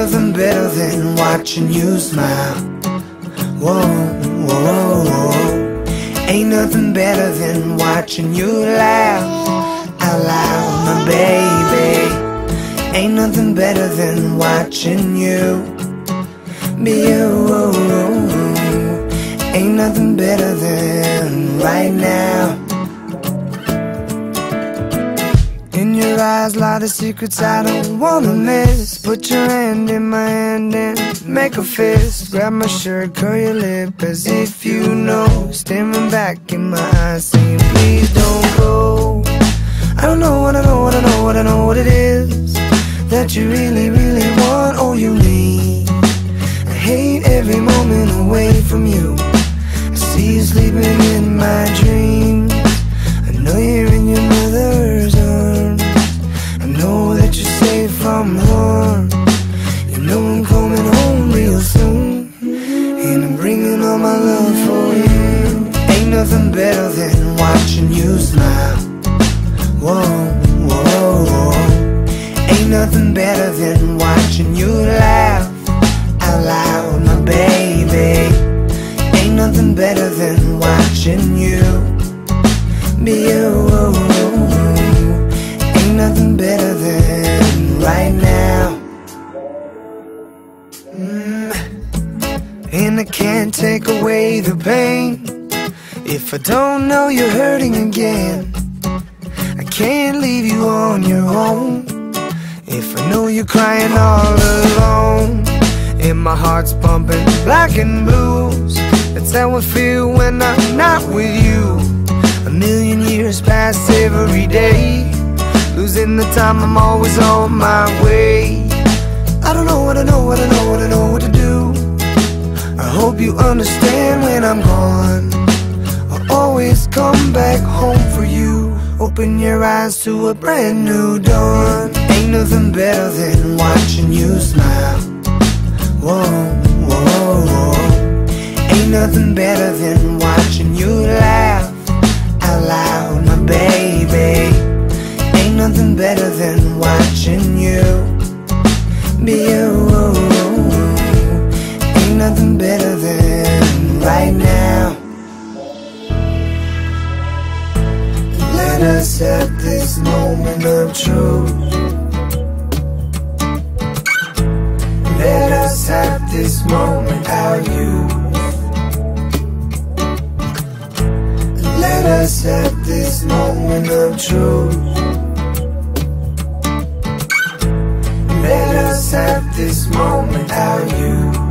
nothing better than watching you smile. Whoa, whoa, whoa, whoa. Ain't nothing better than watching you laugh out loud, my baby. Ain't nothing better than watching you be you. Ain't nothing better than right now. In your eyes lie the secrets I don't wanna miss. Put your hand in my hand and make a fist. Grab my shirt, curl your lip as if you know. Staring back in my eyes saying please don't go. I don't know what I know, what I know, what I know what it is that you really, really want or you need. I hate every moment away from you. I see you sleeping in my dreams. I know you're in your mother's arms. I know that you're safe from harm. You know I'm coming home real soon, and I'm bringing all my love for you. Ain't nothing better than watching you smile. Whoa, whoa, whoa. Ain't nothing better than watching you laugh out loud, my baby. Ain't nothing better than watching you be you. Ain't nothing better than right now. And I can't take away the pain if I don't know you're hurting again. I can't leave you on your own if I know you're crying all alone. And my heart's pumping black and blues. That's how I feel when I'm not with you. A million years pass every day, losing the time, I'm always on my way. I don't know what I know, what I know, what I know what to do. I hope you understand when I'm gone. I'll always come back home for you. Open your eyes to a brand new dawn. Ain't nothing better than watching you smile. Whoa, whoa, whoa. Ain't nothing better than watching you laugh out loud, my baby. Ain't nothing better than watching you be you. Ain't nothing better than right now. Let us have this moment of truth. Let us have this moment our youth. Let us have this moment of truth. Let us have this moment our youth.